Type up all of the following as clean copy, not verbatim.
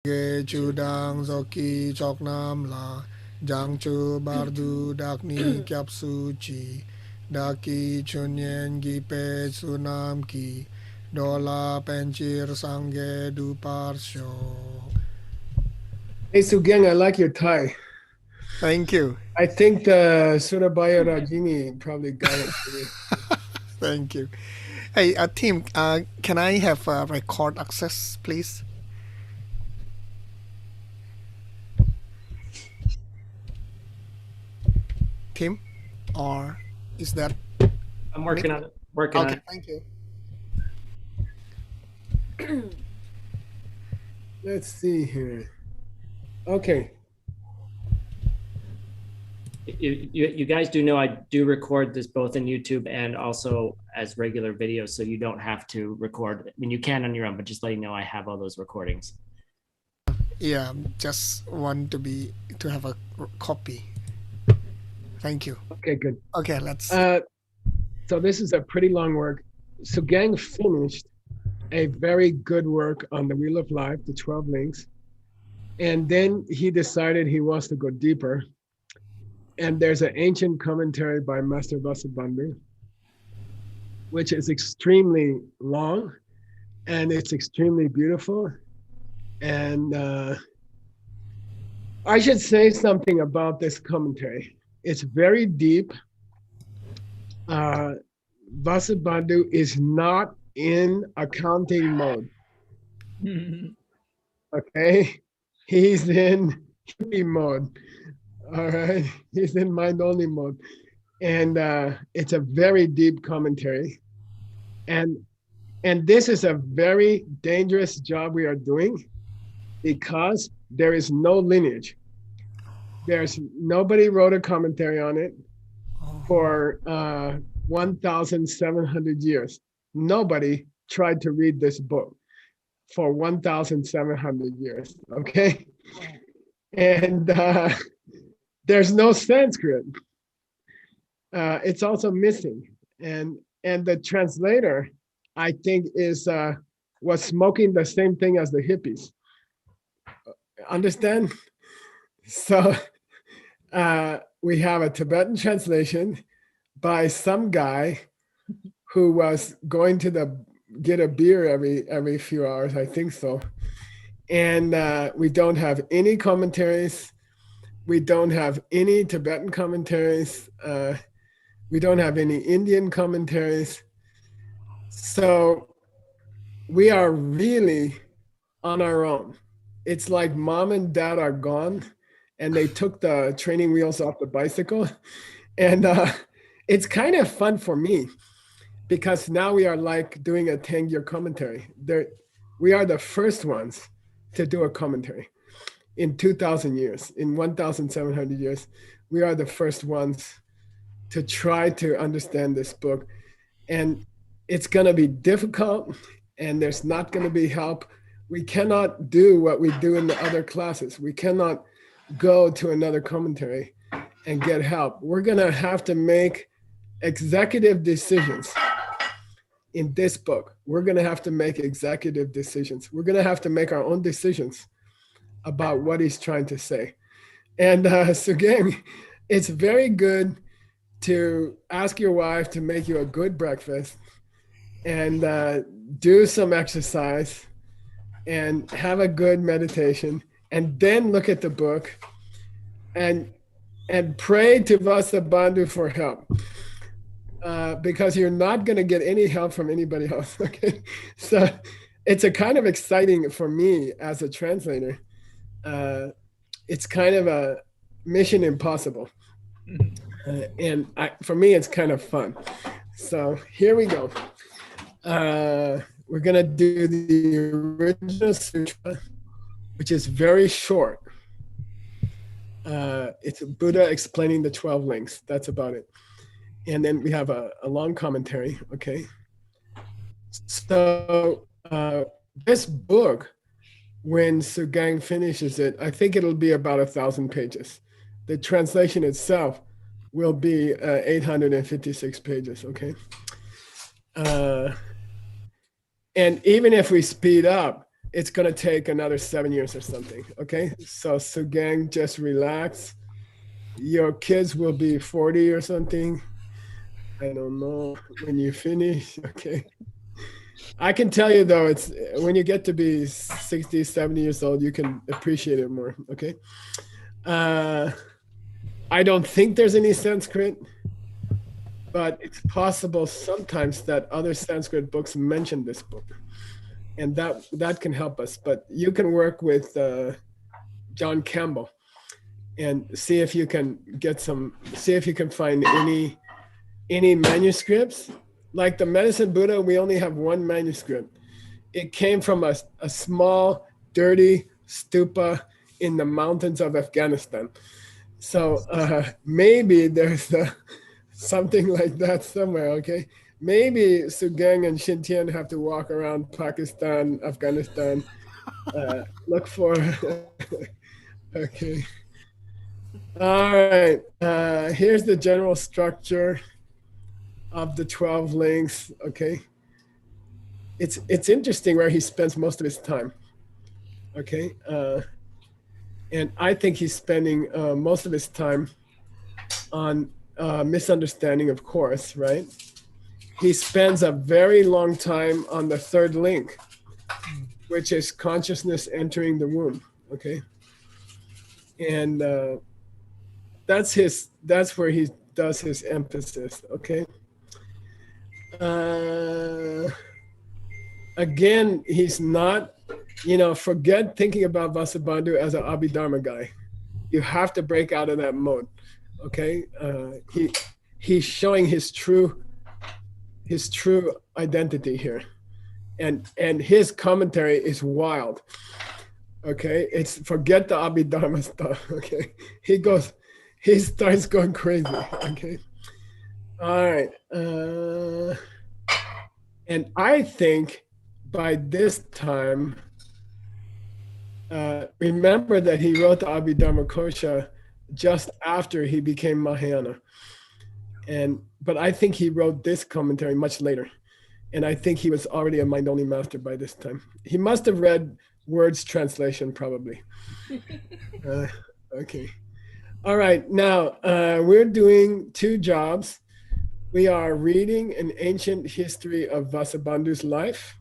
Ge chudang zoki chok nam la jang chu bardu dak ni kyap su chi daki chunyen gi pe sunam ki dola penchir sangge du par sho. Hey, Sugeng, I like your tie. Thank you. I think the Surabaya Rajini probably got it for you. Thank you. Hey, Tim, can I have record access, please? Tim, or is that I'm me? working on it. Working on Okay, it. thank you. Let's see here. Okay. You guys do know I do record this both in YouTube and also as regular videos, so you don't have to record. I mean, you can on your own, but just letting you know I have all those recordings. Yeah, just want to have a copy. Thank you. Okay, good. Okay, let's. So this is a pretty long work. Sugeng finished a very good work on the Wheel of Life, the 12 links. And then he decided he wants to go deeper. And there's an ancient commentary by Master Vasubandhu, which is extremely long and it's extremely beautiful. And I should say something about this commentary. It's very deep. Vasubandhu is not in accounting mode. Okay, he's in hippie mode. All right, he's in mind only mode, and it's a very deep commentary. And this is a very dangerous job we are doing because there is no lineage. There's nobody wrote a commentary on it for 1,700 years. Nobody tried to read this book for 1,700 years. Okay, and there's no Sanskrit. It's also missing, and the translator, I think, was smoking the same thing as the hippies. Understand? So we have a Tibetan translation by some guy who was going to get a beer every few hours, I think so. And we don't have any commentaries. We don't have any Tibetan commentaries. We don't have any Indian commentaries. So we are really on our own. It's like mom and dad are gone and they took the training wheels off the bicycle. And it's kind of fun for me because now we are like doing a 10-year commentary. We are the first ones to do a commentary in 2,000 years, in 1,700 years. We are the first ones to try to understand this book. And it's going to be difficult and there's not going to be help. We cannot do what we do in the other classes. We cannot go to another commentary and get help. We're going to have to make executive decisions in this book. We're going to have to make executive decisions. We're going to have to make our own decisions about what he's trying to say. And so again, it's very good to ask your wife to make you a good breakfast and do some exercise and have a good meditation and then look at the book and pray to Vasubandhu for help. Because you're not going to get any help from anybody else. Okay, so it's a kind of exciting for me as a translator. It's kind of a mission impossible, and for me, it's kind of fun. So here we go. We're gonna do the original sutra, which is very short. It's Buddha explaining the 12 links. That's about it. And then we have a long commentary, okay? So this book, when Sugeng finishes it, I think it'll be about 1,000 pages. The translation itself will be 856 pages, okay? And even if we speed up, it's going to take another 7 years or something. Okay. So Sugeng, just relax. Your kids will be 40 or something. I don't know when you finish. Okay. I can tell you though, it's when you get to be 60, 70 years old, you can appreciate it more. Okay. I don't think there's any Sanskrit, but it's possible sometimes that other Sanskrit books mention this book, and that can help us. But you can work with John Campbell and see if you can find any manuscripts. Like the Medicine Buddha, we only have one manuscript. It came from a small, dirty stupa in the mountains of Afghanistan. So maybe there's something like that somewhere, okay? Maybe Sugeng and Shintian have to walk around Pakistan, Afghanistan, look for, okay. All right, here's the general structure of the 12 links, okay? It's interesting where he spends most of his time, okay? And I think he's spending most of his time on misunderstanding, of course, right? He spends a very long time on the third link, which is consciousness entering the womb, okay? And that's where he does his emphasis, okay? Again, he's not, forget thinking about Vasubandhu as an Abhidharma guy. You have to break out of that mode, okay? He's showing his true identity here, and his commentary is wild, okay? It's forget the Abhidharma stuff, okay? He starts going crazy, okay? All right, and I think by this time, remember that he wrote the Abhidharma Kosha just after he became Mahayana. But I think he wrote this commentary much later. And I think he was already a mind-only master by this time. He must have read Word's translation, probably. Okay. All right, now we're doing two jobs. We are reading an ancient history of Vasubandhu's life,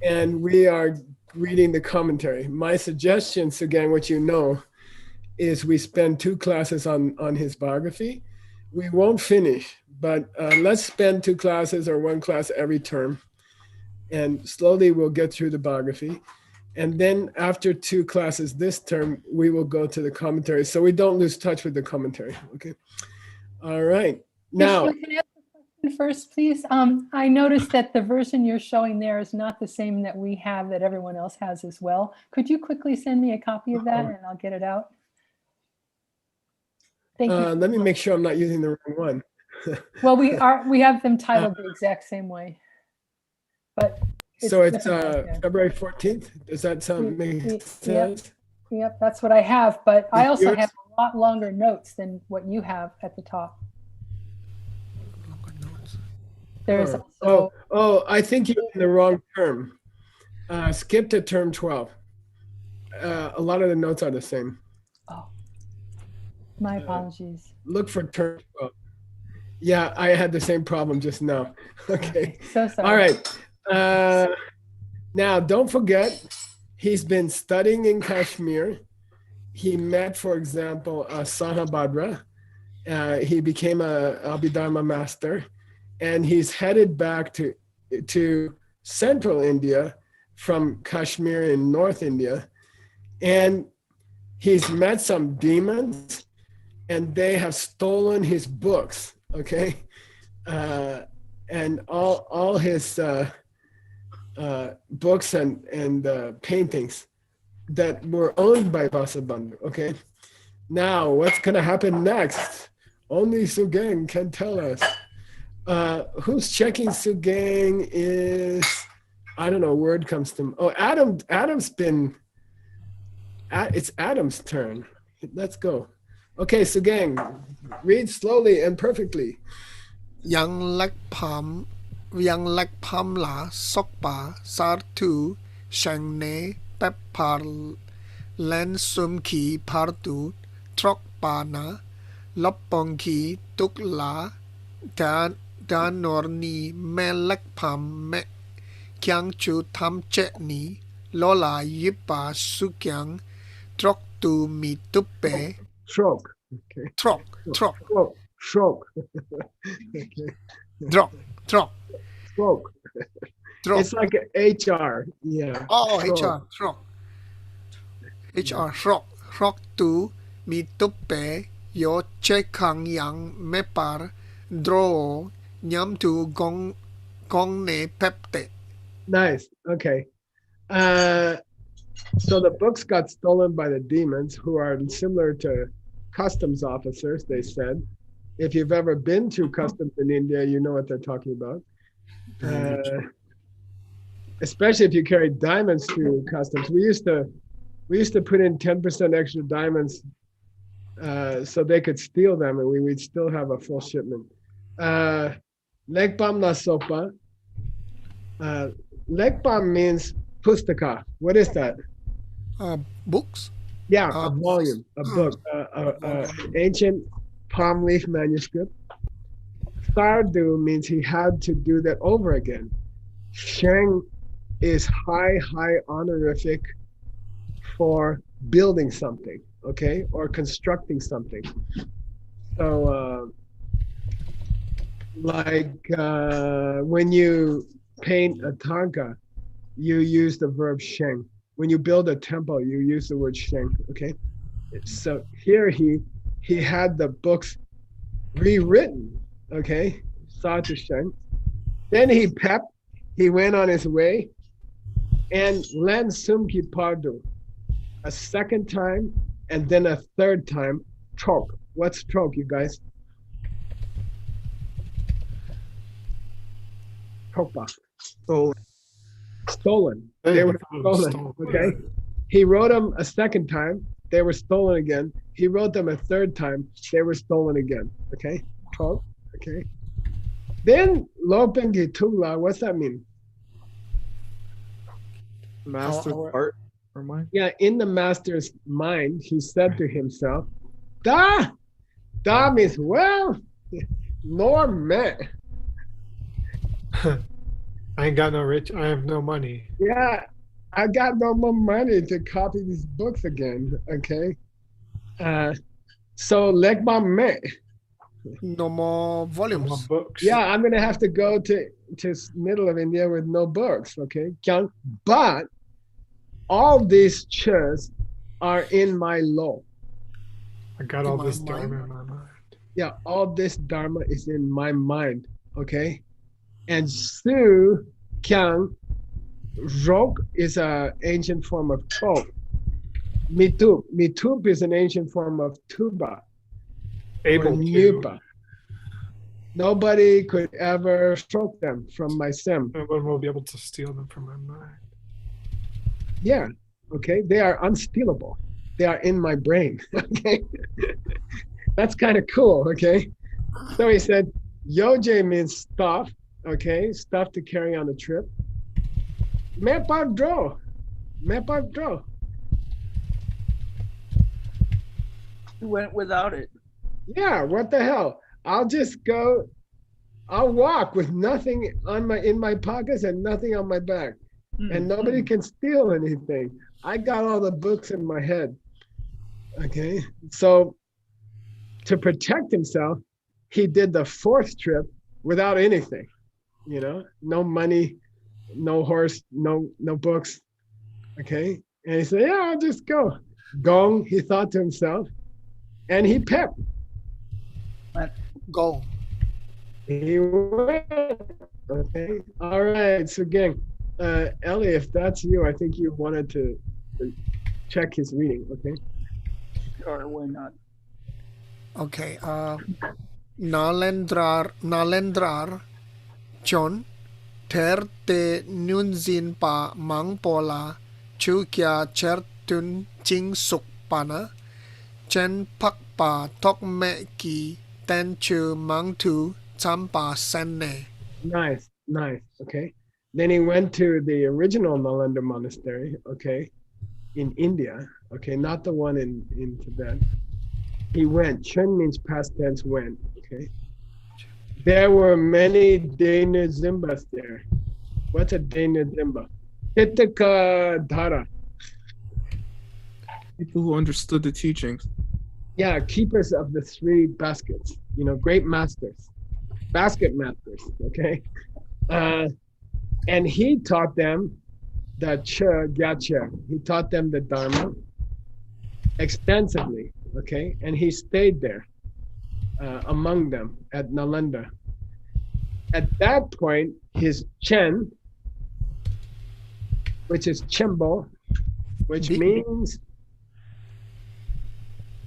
and we are reading the commentary. My suggestion, Sugeng, what you know, is we spend 2 classes on his biography. We won't finish, but let's spend 2 classes or 1 class every term, and slowly we'll get through the biography. And then after 2 classes this term, we will go to the commentary, so we don't lose touch with the commentary, okay? All right. Now, can I ask a question first, please? I noticed that the version you're showing there is not the same that we have, that everyone else has as well. Could you quickly send me a copy of that and I'll get it out? Thank you. let me make sure I'm not using the wrong one. Well, we have them titled the exact same way. But So it's different. February 14th. Does that sound make sense? Yep, that's what I have. But I also Yours? have a lot longer notes than what you have at the top. There's also, I think you're in the wrong term. Skip to term 12. A lot of the notes are the same. oh, my apologies. Look for term 12. Yeah, I had the same problem just now. Okay. So sorry. All right. Now, don't forget, he's been studying in Kashmir. He met, for example, Sahabhadra. He became a Abhidharma master, and he's headed back to central India from Kashmir in North India. And he's met some demons, and they have stolen his books, okay? And all his books and paintings that were owned by Vasubandhu, okay? Now, what's gonna happen next? Only Sugeng can tell us. Who's checking Sugeng is, I don't know, word comes to, Adam's been, it's Adam's turn. Let's go. Okay, Sugeng, read slowly and perfectly. Yang lek pam la sokpa sartu Shang ne pep par len sum ki partu trok pana loppong ki tuk la dan norni melek pam me kyang chu tham che ni lola yipa sukyang trok tu mi tuppe Stroke. Okay. trok Stroke. Okay. drok Stroke. drok. It's like a HR. Yeah. Oh, Stroke. HR trok tu mi tuppe yo che kang yang me par dro nyam tu gong ne pepte. Nice. Okay. So the books got stolen by the demons, who are similar to customs officers, they said. If you've ever been to customs in India, you know what they're talking about. Especially if you carry diamonds through customs. We used to put in 10% extra diamonds so they could steal them, and we would still have a full shipment. Lekpam na sopa. Lekpam means pustaka. What is that? Books. Yeah, a volume, a book, ancient palm leaf manuscript. Sardu means he had to do that over again. Sheng is high honorific for building something, okay, or constructing something. So, when you paint a tanka, you use the verb sheng. When you build a temple, you use the word sheng, okay? So here he had the books rewritten, okay? Sa to sheng. Then he went on his way, and len sumki pardu, a second time, and then a third time, trok. What's trok, you guys? Trokpa. Stolen. They were stolen. Okay. He wrote them a second time. They were stolen again. He wrote them a third time. They were stolen again. Okay. 12. Okay. Then Lopengi Tugla, what's that mean? Master's heart or mind? Yeah, in the master's mind, he said to himself, Da means well, nor me. I ain't got no rich. I have no money. Yeah, I got no more money to copy these books again. Okay. So Lekma me. No more volumes. More books. Yeah, I'm gonna have to go to middle of India with no books. Okay. But all these churs are in my law. I got In all my this mind. dharma in my mind. Yeah, all this dharma is in my mind. Okay. And Su Kyang Rok is an ancient form of Trok. Mitup is an ancient form of Tuba. Able or to. Nupa. Nobody could ever stroke them from my sim. No one will be able to steal them from my mind. Yeah, okay. They are unstealable. They are in my brain. Okay. That's kind of cool. Okay. So he said, Yoje means stuff. Okay. Stuff to carry on a trip. Me padro. He went without it. Yeah, what the hell? I'll walk with nothing in my pockets and nothing on my back. And nobody can steal anything. I got all the books in my head. Okay. So to protect himself, he did the fourth trip without anything. You know, no money, no horse, no books. Okay. And he said, yeah, I'll just go. Gong, he thought to himself, and he pepped. Go. He went. Okay. All right. So gang, Ellie, if that's you, I think you wanted to check his reading. Okay. Or why not? Okay. Nalendrar John Ter te Nunzin pa mang pola chu kya chertun ching suk pana chen pak pa tok me ki ten chu mang tu champa senne. Nice. Okay. Then he went to the original Nalanda monastery, okay, in India, okay, not the one in Tibet. He went. Chön means past tense went, okay. There were many Dana Zimbas there. What's a Dana Zimba? Pitaka Dhara. People who understood the teachings. Yeah, keepers of the three baskets, you know, great masters, basket masters, okay? And he taught them the Gyatche. He taught them the Dharma extensively, okay? And he stayed there among them at Nalanda. At that point, his Chen, which is Chimbo, which means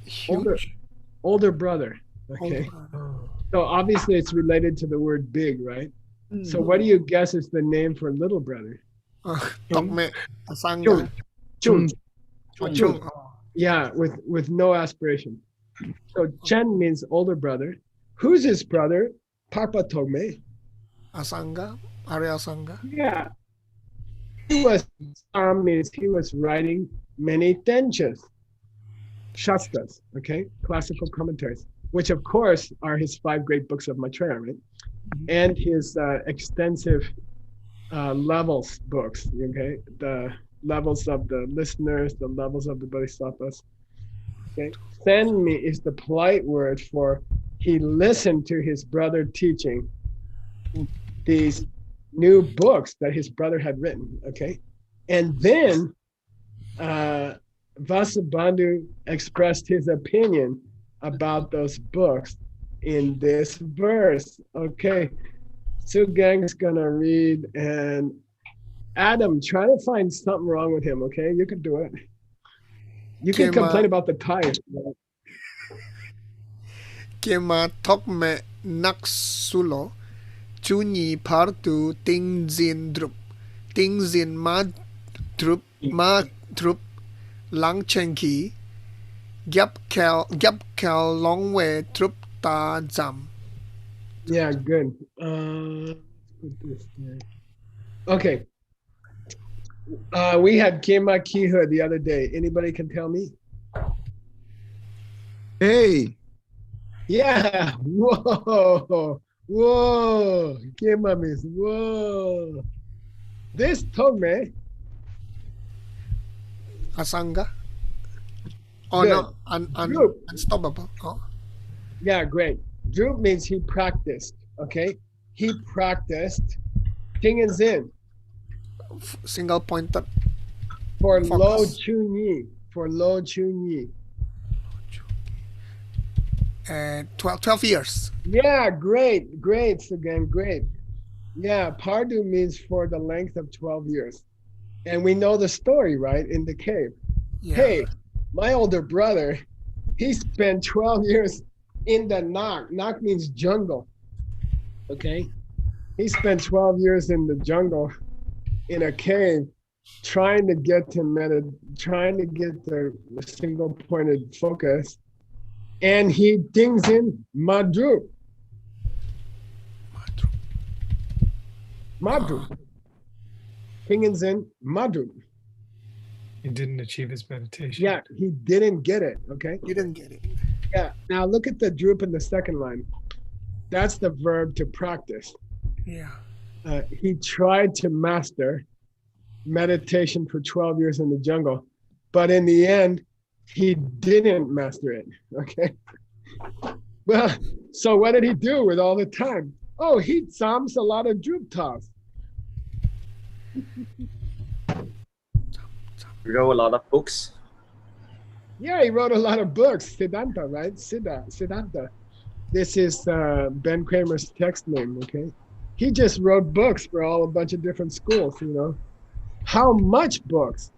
Huge. older brother, okay? Oh. So obviously it's related to the word big, right? So what do you guess is the name for little brother? Tokme. Asanga. Chung. Chung. Yeah, with no aspiration. So Chen means older brother. Who's his brother? Parpa Togme. Asanga. Arya Asanga. Yeah. Means he was writing many tenches, shastras, okay, classical commentaries, which of course are his 5 great books of Maitreya, right? And his extensive levels books, okay, the levels of the listeners, the levels of the bodhisattvas. Okay, Senmi is the polite word for he listened to his brother teaching these new books that his brother had written, okay? And then Vasubandhu expressed his opinion about those books in this verse, okay? Sugeng's gonna read, and Adam, try to find something wrong with him, okay? You can do it. You can complain about the tires. Kema Tokme Naksulo. Chunyi Partu Tingzin Drup. Tingzin Ma Drup. Lang Chenki. Gyap Kel Long Way Trup Ta Zam. Yeah, good. Let's put this there. Okay. We had Kema Kiha the other day. Anybody can tell me? Hey, Yeah. Whoa. Whoa. Kema means whoa. This Togme, Asanga. Oh Good. no, Group. unstoppable. Oh. Yeah, great. Drup means he practiced, okay? He practiced Ting and Zin Single pointed. for Focus. Lo Chun Yi. For Lo Chun Yi. 12 years. Yeah, great, Sugeng, great. Yeah, Pardu means for the length of 12 years. And we know the story, right, in the cave. Yeah. Hey, my older brother, he spent 12 years in the Nak. Nak means jungle, okay? He spent 12 years in the jungle, in a cave, trying to get the single pointed focus. And he dings in Madru. Madru. Dings in Madru. He didn't achieve his meditation. Yeah, he didn't get it, okay? You didn't get it. Yeah, now look at the droop in the second line. That's the verb to practice. Yeah. He tried to master meditation for 12 years in the jungle, but in the end, he didn't master it, okay? Well, so what did he do with all the time? Oh, he psalms a lot of droop toss. Wrote a lot of books. Yeah, he wrote a lot of books. Siddhanta, right? Siddhanta. This is Ben Kramer's text name, okay? He just wrote books for a bunch of different schools, you know? How much books?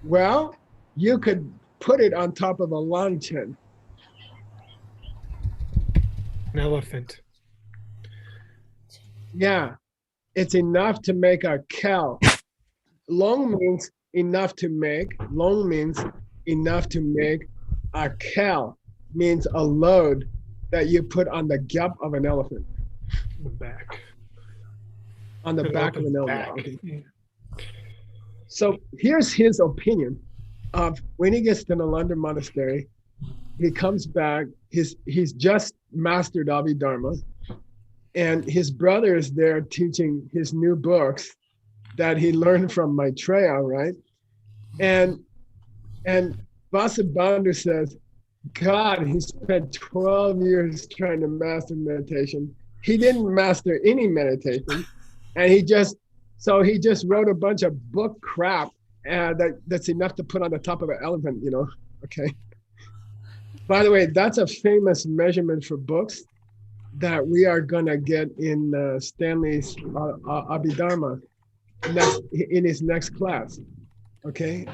Well, you could put it on top of a lanchan. An elephant. Yeah, it's enough to make a kel. Long means enough to make. Long means enough to make. A kel means a load that you put on the gyap of an elephant. The back. on the back of an elephant. Back. Okay? So here's his opinion of when he gets to the London monastery, he comes back, he's just mastered Abhidharma, and his brother is there teaching his new books that he learned from Maitreya, right? And Vasubandhu says, God, he spent 12 years trying to master meditation. He didn't master any meditation. And he just wrote a bunch of book crap that's enough to put on the top of an elephant, okay? By the way, that's a famous measurement for books that we are gonna get in Stanley's Abhidharma in his next class, okay?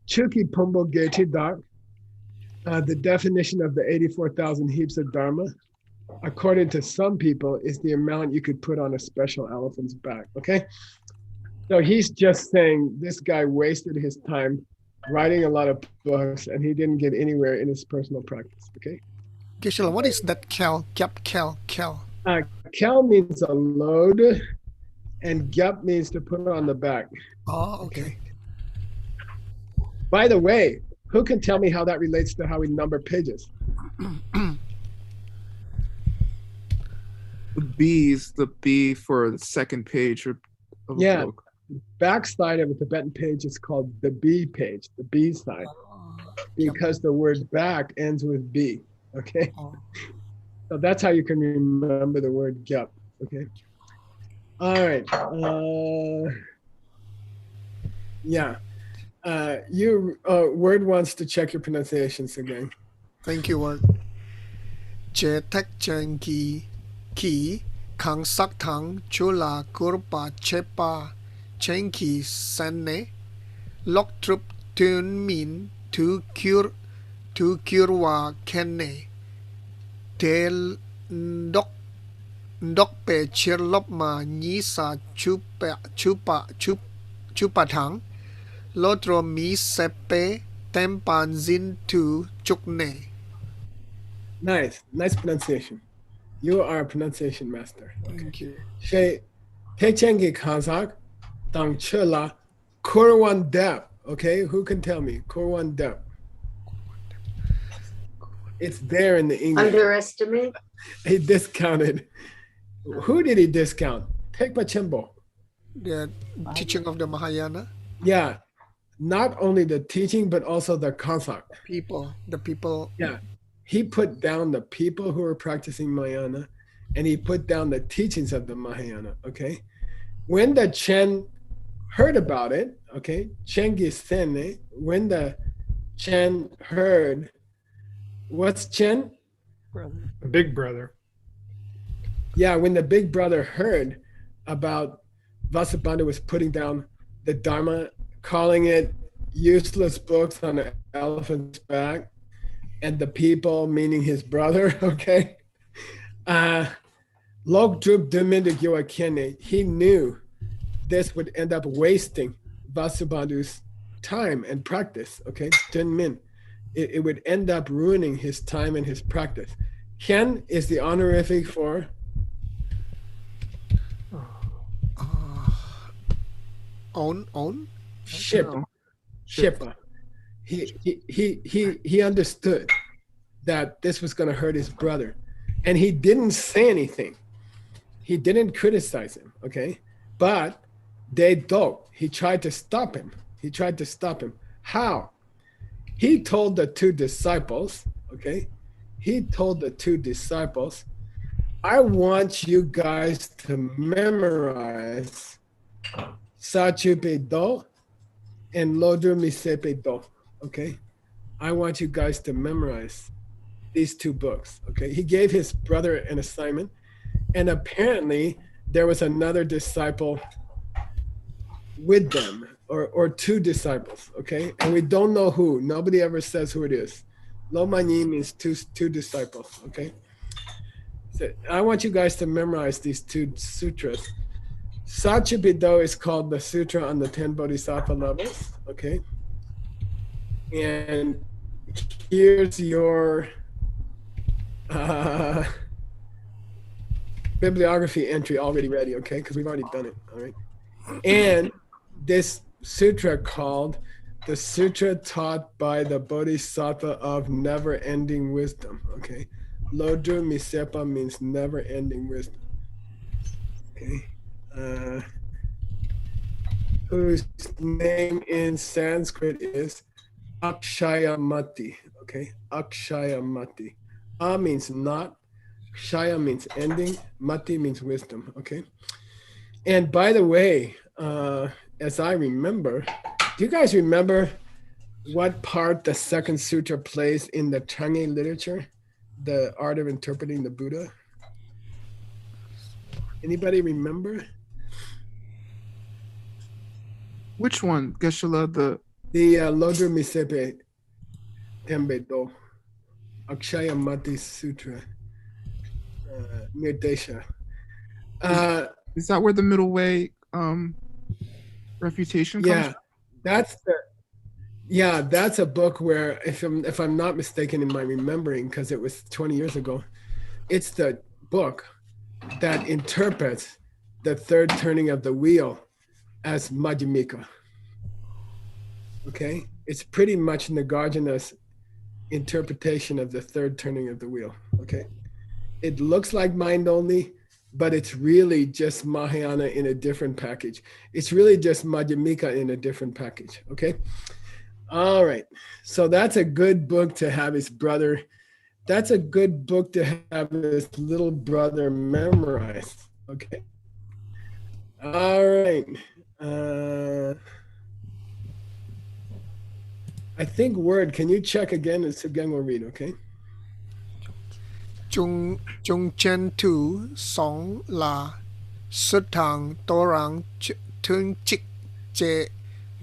Chuki Pumbo Geti Dak, the definition of the 84,000 heaps of Dharma, according to some people, is the amount you could put on a special elephant's back, okay? So he's just saying this guy wasted his time writing a lot of books and he didn't get anywhere in his personal practice, okay? Geshe-la, what is that kel? Kel. Kel means a load and gyap means to put on the back. Oh, okay. By the way, who can tell me how that relates to how we number pages? The B is the B for the second page of a book. Backside of a Tibetan page is called the B page, the B side, because the word back ends with B, okay? So that's how you can remember the word gyap, okay? All right. Word wants to check your pronunciations again. Thank you, Word. Che tek chen ki kang sak thang chula kurpa chepa chen ki sanne lok trup tun min tu kurwa kenne tel ndok pe chir lop ma ni sa chupa thang lotro mi sepe tempan zin tu chukne. Nice pronunciation. You are a pronunciation master. Thank you. She Techengi Kazak Dang Chula Kurwan Dep. Okay, who can tell me? Kurwan Dep. It's there in the English. Underestimate? He discounted. Who did he discount? Tekpa Chimbo. The teaching of the Mahayana. Yeah. Not only the teaching, but also the Kazak. The people. Yeah. He put down the people who were practicing Mahayana, and he put down the teachings of the Mahayana, okay? When the Chen heard about it, okay, Chengiz Sene, when the Chen heard, what's Chen? Brother. Big brother. Yeah, when the big brother heard about Vasubandhu was putting down the Dharma, calling it useless books on an elephant's back, and the people, meaning his brother, okay? He knew this would end up wasting Vasubandhu's time and practice, okay? It would end up ruining his time and his practice. Ken is the honorific for? Own? Shippa. He understood that this was going to hurt his brother, and he didn't say anything. He didn't criticize him, okay? But he tried to stop him. How? He told the two disciples, okay? I want you guys to memorize Sachupe Do and Lodur Misepe Do, okay? I want you guys to memorize these two books, okay? He gave his brother an assignment, and apparently there was another disciple with them, or two disciples, okay? And we don't know who. Nobody ever says who it is. Lo Mani means two disciples, okay? So I want you guys to memorize these two sutras. Sachupido is called the Sutra on the 10 Bodhisattva levels, okay? And here's your bibliography entry already ready, okay? Because we've already done it, all right? And this sutra called the Sutra Taught by the Bodhisattva of Never-Ending Wisdom, okay? Lodru Misepa means never-ending wisdom, okay? Whose name in Sanskrit is Akshayamati, okay? Akshayamati. A means not, Kshaya means ending, Mati means wisdom, okay? And by the way, as I remember, do you guys remember what part the second sutra plays in the Changi literature, the art of interpreting the Buddha? Anybody remember? Which one, Geshe-la? The Lodru Misepe Tembe Do, Akshayamati Sutra, Nirdesha. is that where the middle way refutation comes Yeah, from? that's a book where, if I'm not mistaken in my remembering, because it was 20 years ago, it's the book that interprets the third turning of the wheel as Madhyamika. Okay, it's pretty much Nagarjuna's interpretation of the third turning of the wheel. Okay, it looks like mind only, but it's really just Mahayana in a different package. It's really just Madhyamika in a different package. Okay, all right. So that's a good book to have his brother. That's a good book to have his little brother memorize. Okay. All right. I think word. Can you check again? And Sugeng will read. Okay. Chung chen tu song la sutang torang tung chik che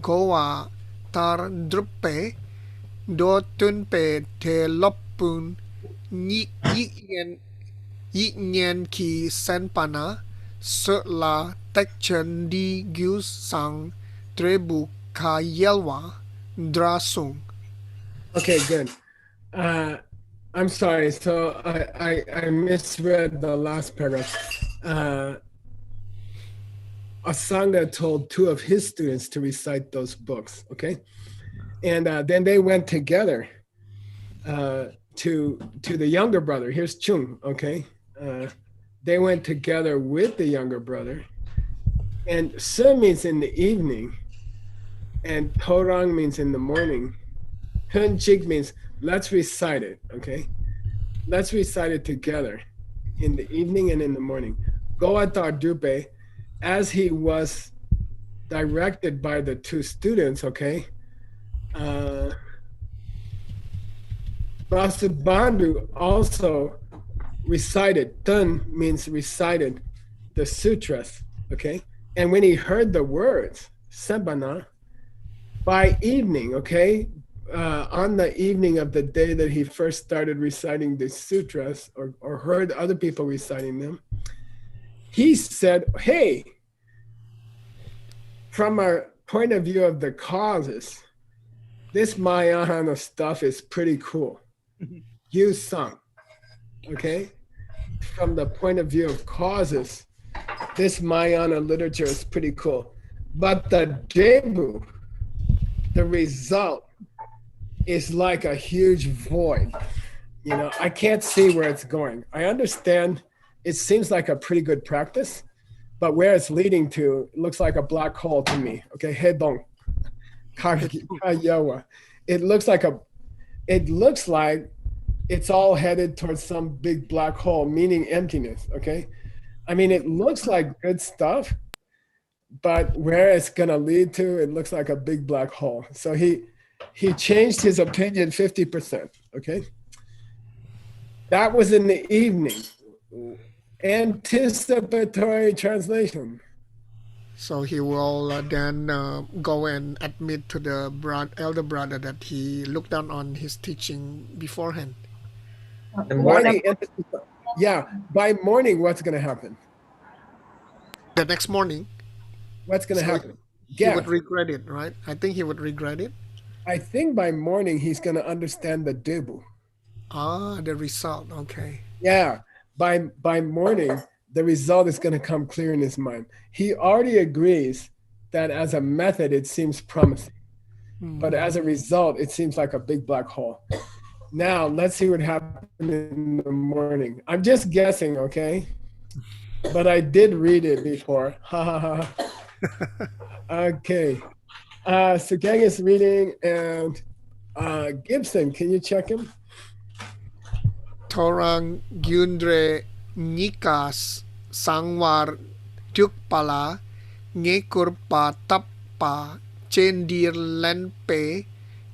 goa tar drupe do tun pe te lopun yi nyen ki senpana se la tek chen di gus sang trebu ka yelwa drasung. Okay, good. I'm sorry. So I misread the last paragraph. Asanga told two of his students to recite those books. Okay, and then they went together to the younger brother. Here's Chung. Okay, they went together with the younger brother, and Se means in the evening, and Torang means in the morning. Hun Chik means let's recite it, okay? Let's recite it together in the evening and in the morning. Goatar Dupe, as he was directed by the two students, okay? Vasubandhu also recited, Tun means recited the sutras, okay? And when he heard the words, Sebana, by evening, okay? On the evening of the day that he first started reciting the sutras or heard other people reciting them, he said, hey, from our point of view of the causes, this Mahayana stuff is pretty cool. You sung, okay? From the point of view of causes, this Mahayana literature is pretty cool. But the Debu, the result, is like a huge void. You know, I can't see where it's going. I understand it seems like a pretty good practice, but where it's leading to looks like a black hole to me. Okay, Hedong, Kayawa. It looks like it's all headed towards some big black hole, meaning emptiness. Okay, I mean, it looks like good stuff, but where it's gonna lead to, it looks like a big black hole. So he changed his opinion 50%, okay? That was in the evening. Anticipatory translation. So he will then go and admit to the elder brother that he looked down on his teaching beforehand. Yeah, by morning, what's going to happen? The next morning, what's going to happen? He would regret it, right? I think he would regret it. I think by morning, he's going to understand the debu. Ah, the result. Okay. Yeah. By morning, the result is going to come clear in his mind. He already agrees that as a method, it seems promising. But as a result, it seems like a big black hole. Now, let's see what happened in the morning. I'm just guessing, okay? But I did read it before. Ha ha ha. Okay. Sugeng is reading, and Gibson, can you check him? Torang Gyundre Nikas Sangwar Tukpala Ngekurpa Tappa Chendir Lenpe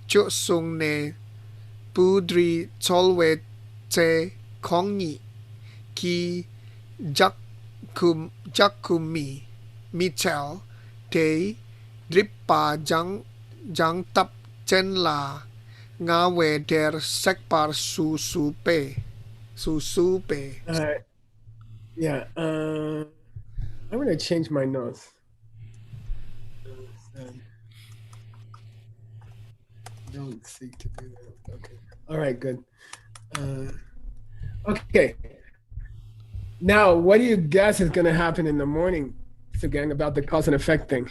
Chuk Sung Ne Pudri Cholwe Che Kongi Ki Jakumi Michel Te Drippa Jang Tap Chen La Nga We Der Sekpar Susupe. Yeah. I'm going to change my notes. Don't seek to do that. Okay. All right, good. Okay. Now, what do you guess is going to happen in the morning, Sugeng, about the cause and effect thing?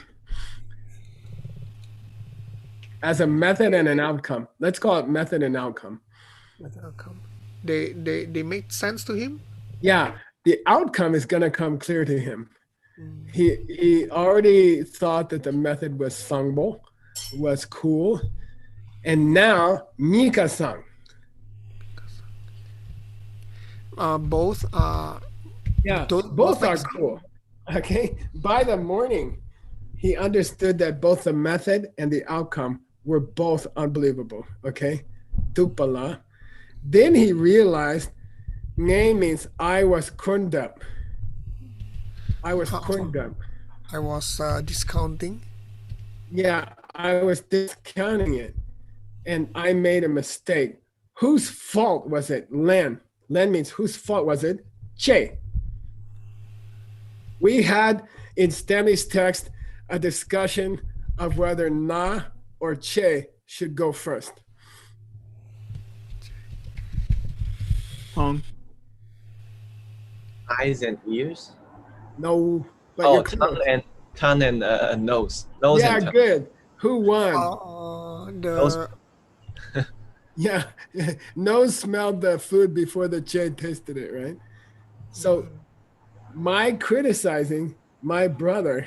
As a method and an outcome. Let's call it method and outcome. They make sense to him? Yeah, the outcome is going to come clear to him. He already thought that the method was sangbo, was cool. And now, Nika-sang. Both are. Yeah, both are cool. Okay. By the morning, he understood that both the method and the outcome were both unbelievable. Okay. Tupala. Then he realized Ngay means I was kundap. I was kundap. I was discounting. Yeah, I was discounting it. And I made a mistake. Whose fault was it? Len. Len means whose fault was it? Che. We had in Stanley's text a discussion of whether na or che should go first. Tongue. Eyes and ears. No. But Oh, tongue and nose. Nose yeah, and tongue. good. Who won? Nose. Yeah, nose smelled the food before the che tasted it, right? So my criticizing my brother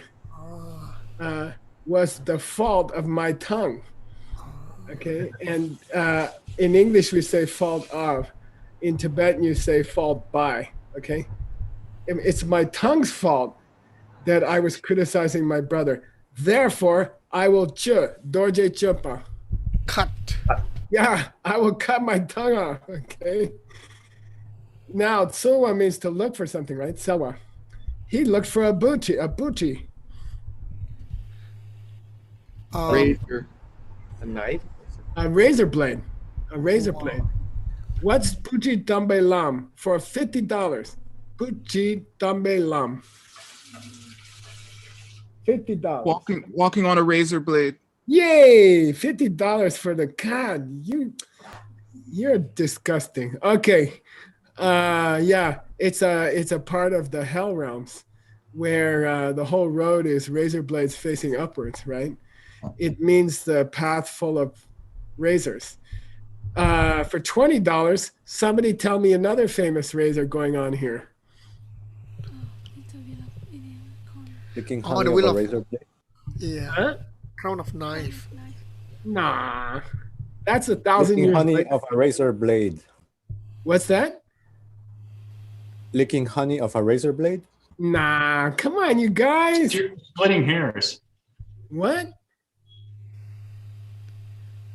was the fault of my tongue. Okay, and in English we say fault of. In Tibetan you say fault by. Okay, it's my tongue's fault that I was criticizing my brother. Therefore, I will dorje chupa. Cut. Yeah, I will cut my tongue off. Okay. Now, tsuwa means to look for something, right? Sewa. He looked for a booty. Razor. A knife. A razor blade. Blade. What's Puchi Dambe Lam for $50? Puchi Dambe Lam. $50. Walking on a razor blade. Yay! $50 for the God. You're disgusting. Okay. Yeah, it's a part of the hell realms where the whole road is razor blades facing upwards, right? It means the path full of razors. For $20, somebody tell me another famous razor going on here. Licking Oh, honey the of wheel a of- razor blade. Yeah. Huh? Crown of knife. Nah. That's 1,000 Licking years honey later. of a razor blade. What's that? Licking honey of a razor blade. Nah, come on, you guys. You're splitting hairs. What?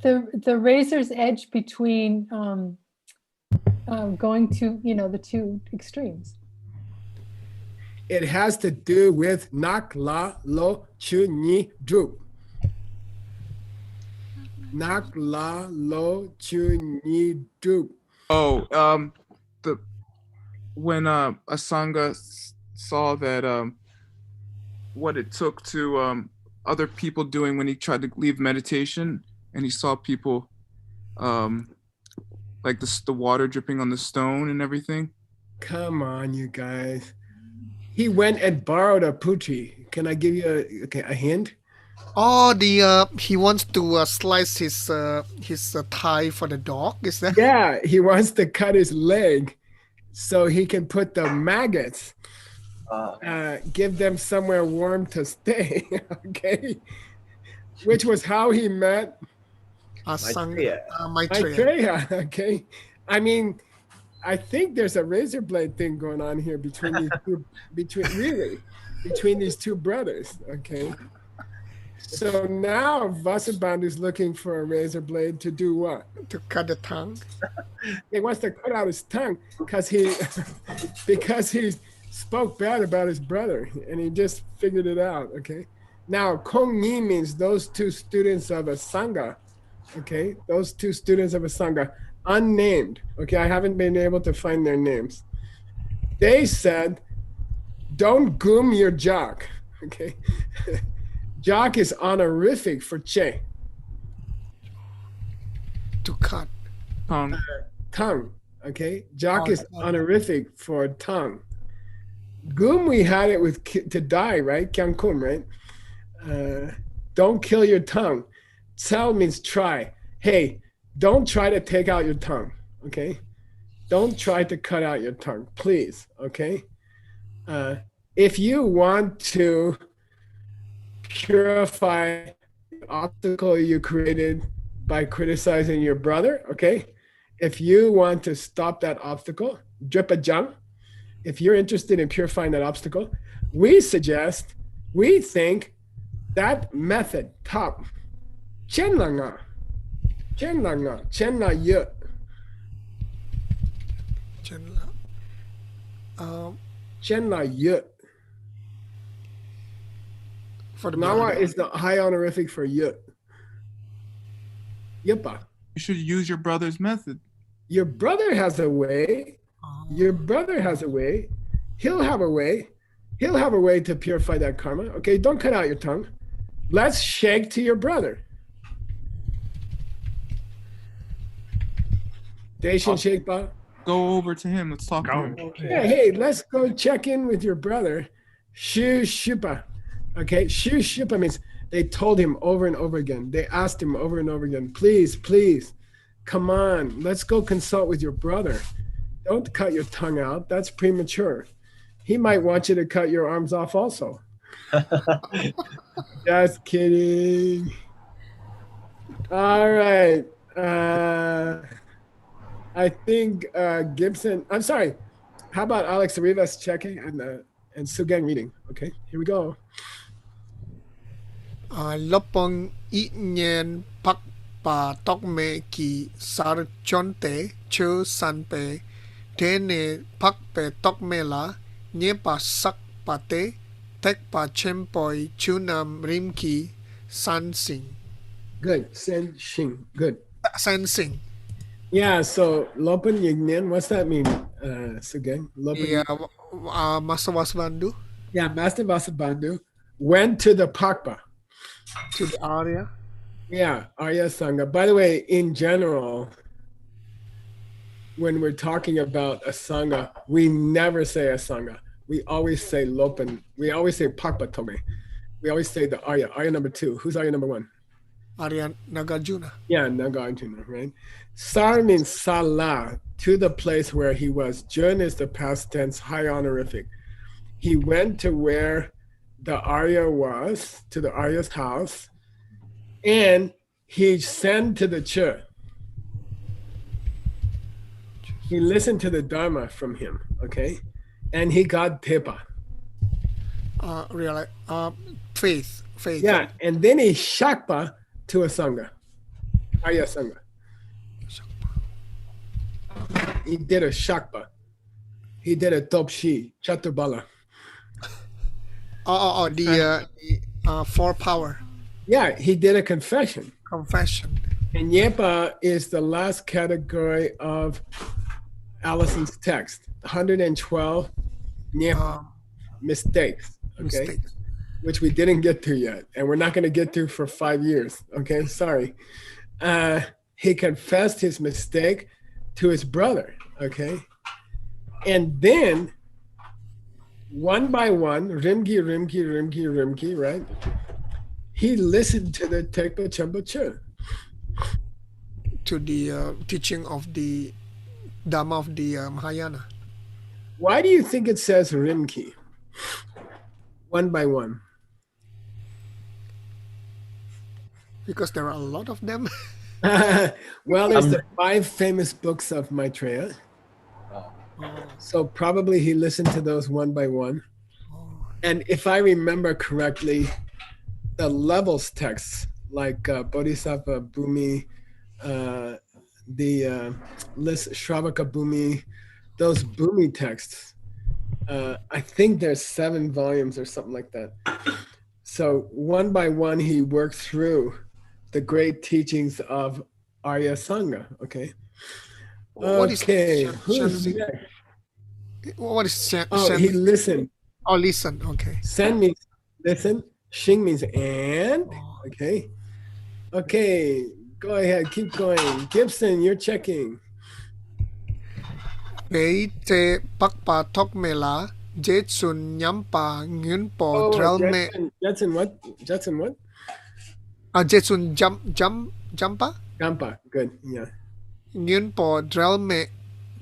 The razor's edge between going to, the two extremes. It has to do with nak la lo chu ni dru. Nak la lo chu ni dru. Oh, when Asanga saw that what it took to other people doing when he tried to leave meditation, and he saw people like the water dripping on the stone and everything. Come on, you guys. He went and borrowed a putri. Can I give you a hint? Oh, he wants to slice his thigh for the dog. Is that? Yeah, he wants to cut his leg so he can put the maggots, give them somewhere warm to stay. Okay, which was how he met Maitreya. Okay, I mean, I think there's a razor blade thing going on here between these two, between these two brothers. Okay. So now Vasubandhu is looking for a razor blade to do what? To cut the tongue. He wants to cut out his tongue because he spoke bad about his brother and he just figured it out. Okay. Now Kongyi means those two students of a sangha. Okay, those two students of a sangha, unnamed. Okay, I haven't been able to find their names. They said, "Don't goom your jock." Okay. Jock is honorific for che. To cut. Tongue. Okay. Jock is honorific for tongue. Goom, we had it with to die, right? Kyang kum, right? Don't kill your tongue. Tsel means try. Hey, don't try to take out your tongue. Okay. Don't try to cut out your tongue, please. Okay. If you want to purify the obstacle you created by criticizing your brother, okay? If you want to stop that obstacle, dripajang, if you're interested in purifying that obstacle, we think that method, top, chen la ye. Chen la ye. For the Nawa is the high honorific for yut. Yupa. You should use your brother's method. Your brother has a way. Your brother has a way. He'll have a way. He'll have a way to purify that karma. Okay, don't cut out your tongue. Let's shake to your brother. Daishin Shekpa. Go over to him. Let's talk to him. Yeah, hey, let's go check in with your brother. Shu Shupa. Okay, Shu Shupa means they told him over and over again. They asked him over and over again, please, come on, let's go consult with your brother. Don't cut your tongue out. That's premature. He might want you to cut your arms off also. Just kidding. All right. I think Gibson, I'm sorry. How about Alex Rivas checking and Sugeng reading? Okay, here we go. Lopong Nyen Pak Pa Tok Me Ki Sar Chonte Chu San Pe Tene Pak Pe Tok Me La Nye Pa Sak Pa Te Tek Pa Chempoi Chunam Rim Ki San Sing. Good. Sen Shing. Good. San Sing. Yeah, so Lopan Yignian, what's that mean, Sugeng? Yeah, Master Vasubandhu. Yeah, Master Vasubandhu went to the Pakpa. To the Arya. Yeah, Arya Sangha. By the way, in general, when we're talking about a Sangha, we never say a Sangha. We always say Lopan. We always say Pakpa Tome. We always say the Arya. Arya number 2. Who's Arya number 1? Arya Nagarjuna. Yeah, Nagarjuna, right? Sar means Salah, to the place where he was. Jun is the past tense, high honorific. He went to where the Arya was, to the Arya's house, and he sent to the church. He listened to the Dharma from him, okay? And he got Tepa. Really, faith. Yeah, and then he Shakpa to a Sangha, Arya Sangha. He did a Shakpa. He did a Topshi, Chatubala. The 4 power. Yeah, he did a confession. And Yepa is the last category of Allison's text. 112 Nyepa mistakes. Okay. Which we didn't get to yet. And we're not going to get to for 5 years. Okay, sorry. He confessed his mistake to his brother. Okay. And then one by one, Rimki, right? He listened to the Tekpa Chempa Chö. To the teaching of the Dharma of the Mahayana. Why do you think it says Rimki? One by one. Because there are a lot of them. Well, there's the 5 famous books of Maitreya. So probably he listened to those one by one. And if I remember correctly, the levels texts like Bodhisattva Bhumi, the list Shravaka Bhumi, those Bhumi texts, I think there's 7 volumes or something like that. So one by one, he worked through the great teachings of Arya Sangha. Okay. What is Okay. Shan- Who's Shan- next? What is Shan? Oh, he listened. Oh, listen. Okay. Sen means listen. Shing means and. Okay. Okay. Go ahead. Keep going. Gibson, you're checking. Pei te pakpa tok mela jetsun nyampa ngun po drelme Jetson what? Jetson what? jetsun jampa Gampa. Good. Yeah. ngun po drelme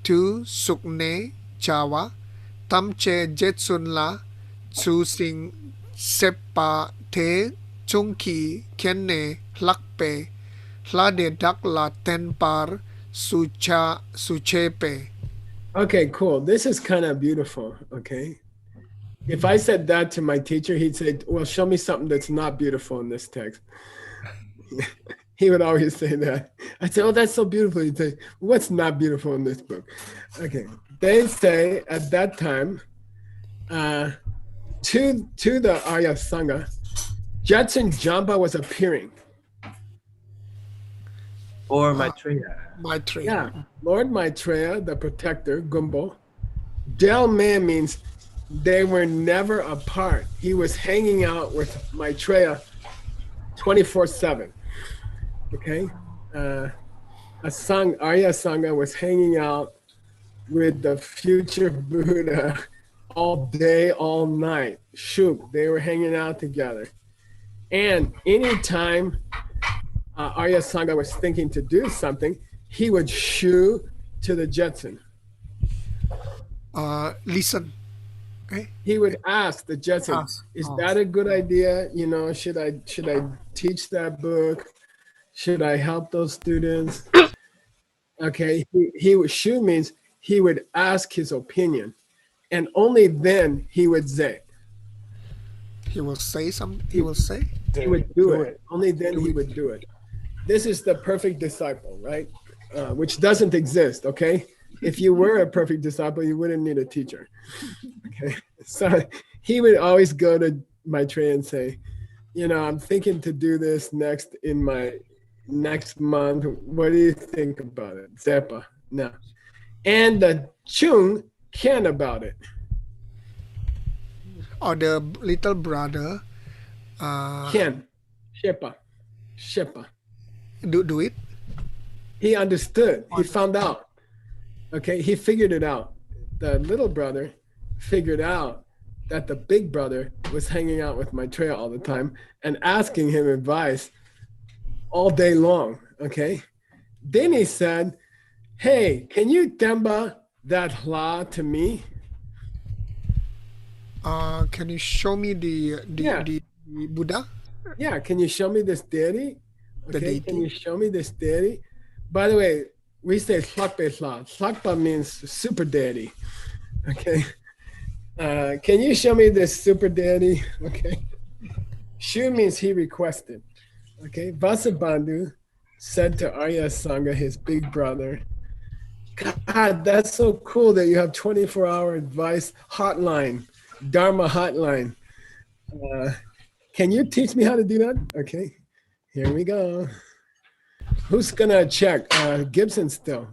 tu sukne chawa tamche jetsun la su sing sepa te chungki kenne lakpe hlade dak la tenpar suchepe. Okay, cool. This is kind of beautiful. Okay. If I said that to my teacher, he'd say, well, show me something that's not beautiful in this text. He would always say that. I'd say, oh, that's so beautiful. He'd say, what's not beautiful in this book? Okay. They say at that time, to the Arya Sangha, Jetsun Jampa was appearing. Or Maitreya. Maitreya. Yeah, Lord Maitreya, the protector, Gumbo. Delme means they were never apart. He was hanging out with Maitreya 24/7. Okay, Arya Sangha was hanging out with the future Buddha all day, all night. Shoot, they were hanging out together. And anytime Arya Sangha was thinking to do something, he would shoo to the Jetsun. Listen. Okay. He would ask the Jetsun, is that a good idea? You know, should I teach that book? Should I help those students? Okay, he would shoo means he would ask his opinion, and only then he would say. He will say something. He will say. He would do it. Only then he would do it. This is the perfect disciple, right? Which doesn't exist, okay? If you were a perfect disciple, you wouldn't need a teacher. Okay, so he would always go to Maitreya and say, you know, I'm thinking to do this next in my next month. What do you think about it? Zepa. No. And the Chung can about it. Or the little brother Can. Shepa. do it. He understood. He found out. Okay, he figured it out. The little brother figured out that the big brother was hanging out with Maitreya all the time and asking him advice all day long. Okay, then he said, hey, can you temba that hla to me? Can you show me the Buddha? Yeah, can you show me this deity? The Okay, deity. can you show me this deity? By the way, we say Slakpe Sla. Slakpa means super deity. Okay. Can you show me this super deity? Okay. Shu means he requested. Okay. Vasubandhu said to Arya Sangha, his big brother, God, that's so cool that you have 24-hour advice hotline, Dharma hotline. Can you teach me how to do that? Okay. Here we go. Who's gonna check? Gibson still.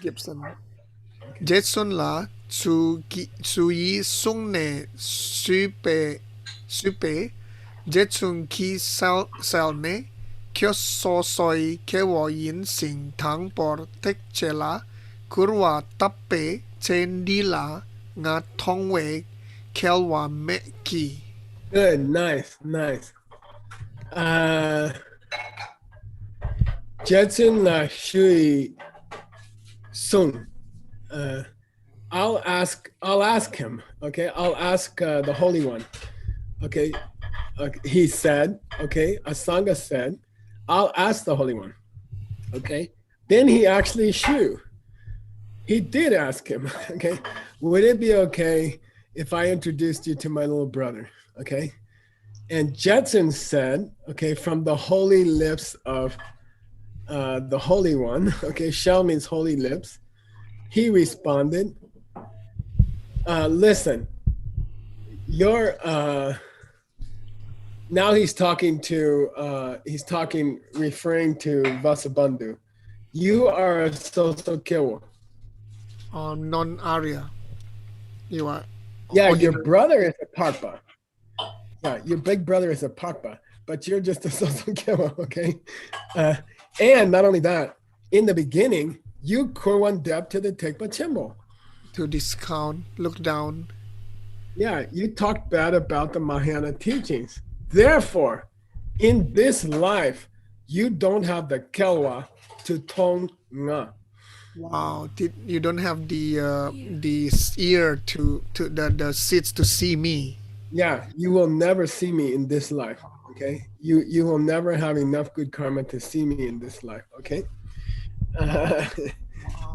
Gibson. Jetson la yi sung ne supe Jetsun ki sal ne kyo so soi ke wo yin sing tang por tek chela kurwa tappe chen di la nga thong we kelwa meki. Good, nice. Jetson la shui sung. I'll ask him. Okay, I'll ask the Holy One. Okay, he said. Okay, Asanga said, I'll ask the Holy One. Okay, then he actually shu. He did ask him. Okay, would it be okay if I introduced you to my little brother? Okay, and Jetson said, okay, from the holy lips of the Holy One. Okay, Shell means holy lips. He responded, listen, you're now he's talking referring to Vasubandhu. You are a Sosokewo. Non-Arya. You are. Yeah, your ordinary. brother is a Parpa. Yeah, your big brother is a Parpa, but you're just a Sosokewo, okay? And not only that, in the beginning, you Kurwan Dep to the Tekpa Chimbo. To discount, look down. Yeah, you talked bad about the Mahayana teachings. Therefore, in this life, you don't have the Kelwa to Tong Nga. Wow, you don't have the ear to the seats to see me. Yeah, you will never see me in this life. Okay, you will never have enough good karma to see me in this life. Okay. All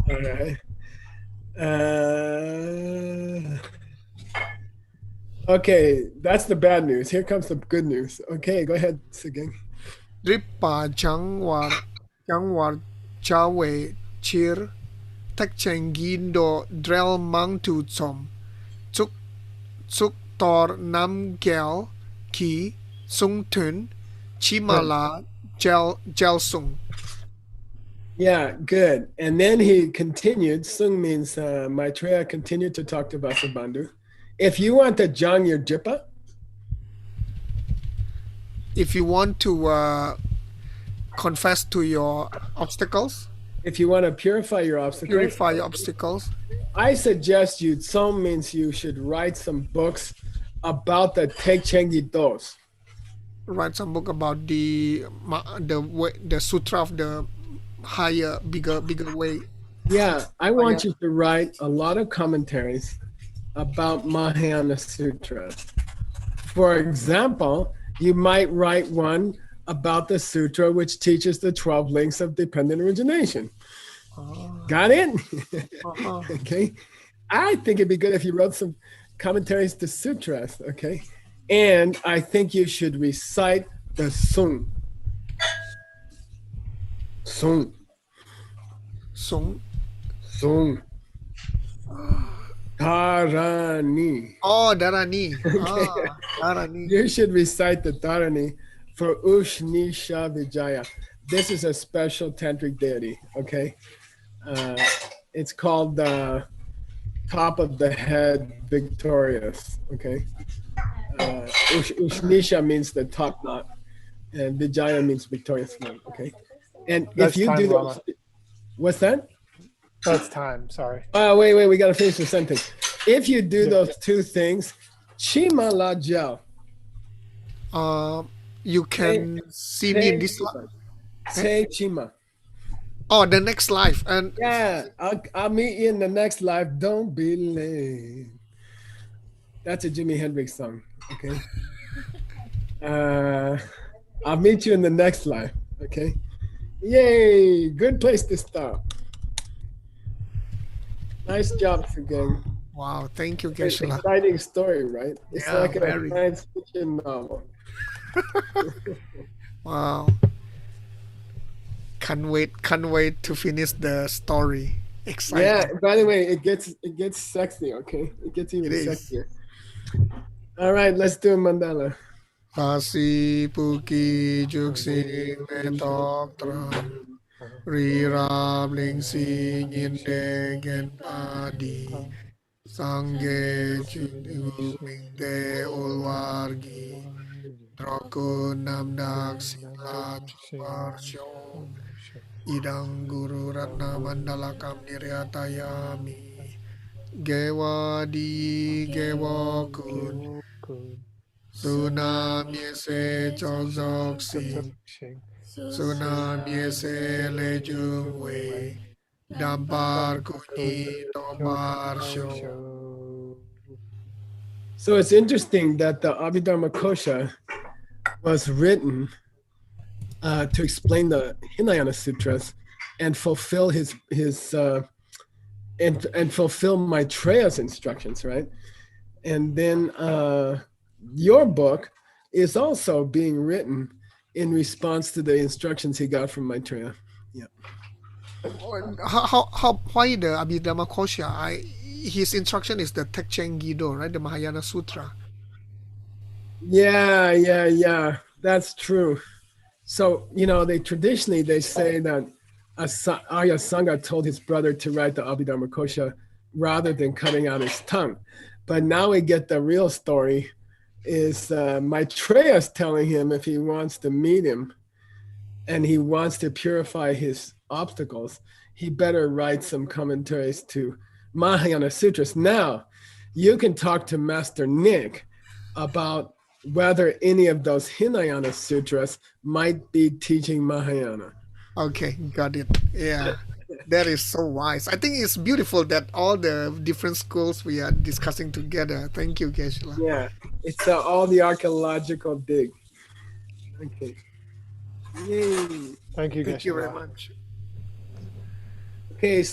right. Okay, that's the bad news. Here comes the good news. Okay, go ahead, Sugeng. Ripa Jangwar Chawe Chir Takchengindo Drel Mangtu Tsom Tsuk Tor Nam Gel Ki Sung Tun Chimala Gel Sung. Yeah, good. And then he continued. Sung means Maitreya continued to talk to Vasubandhu. If you want to jang your jippa, if you want to confess to your obstacles, if you want to purify your obstacles, I suggest you, Tsom means you should write some books about the Tekchengi Dos. Write some book about the sutra of the higher, bigger way. Yeah, I want you to write a lot of commentaries about Mahayana Sutras. For example, you might write one about the sutra which teaches the 12 links of dependent origination. Got it? Okay. I think it'd be good if you wrote some commentaries to sutras, okay? And I think you should recite the Sung. Sung. Sung. Sung. Dharani. Oh, Dharani. Dharani. You should recite the Dharani for Ushnisha Vijaya. This is a special tantric deity, okay? It's called the top of the head victorious, okay? Ushnisha means the top knot, and Vijaya means victorious one, okay? And That's if you time, do Lama. those, what's that? That's time. Sorry. Wait, we gotta finish the sentence. If you do those two things, Chima la gel. You can see me in this life. Say Chima. Oh, the next life. And yeah, I'll meet you in the next life. Don't be late. That's a Jimi Hendrix song. Okay. I'll meet you in the next life. Okay. Yay! Good place to stop. Nice job, Sugeng. Wow, thank you, It's an Geshe-la. exciting story, right? It's Yeah, like a very. science fiction novel. Wow. Can't wait to finish the story. Exciting. Yeah. By the way, it gets sexy. Okay, it gets even It is. sexier. All right, let's do a mandala. Pasi puki juksi metok tram rirab ling si nginde gen padi sangge chudu mingde ulwargi droku namdak sila parsyo idang guru ratna mandala kam niryatayami เกวาดีเกวากุน สุนามเยเซจอกจอกสิงสุนามเยเซเลจุงเวดัมบาร์กุนีตบาร์โช So it's interesting that the Abhidharma Kosha was written to explain the Hinayana Sutras and fulfill and fulfill Maitreya's instructions, right? And then your book is also being written in response to the instructions he got from Maitreya. Why the Abhidharma Kosha? His instruction is the Tekchen Gido, right? The Mahayana Sutra. Yeah. That's true. So, they traditionally say that Arya Sangha told his brother to write the Abhidharma Kosha rather than cutting out his tongue. But now we get the real story is Maitreya is telling him if he wants to meet him and he wants to purify his obstacles, he better write some commentaries to Mahayana Sutras. Now, you can talk to Master Nick about whether any of those Hinayana Sutras might be teaching Mahayana. Okay, got it. Yeah, that is so wise. I think it's beautiful that all the different schools we are discussing together. Thank you, Geshe-la. Yeah, it's all the archaeological dig. Okay. Yay. Thank you, Thank you Geshe-la. very much. Okay, see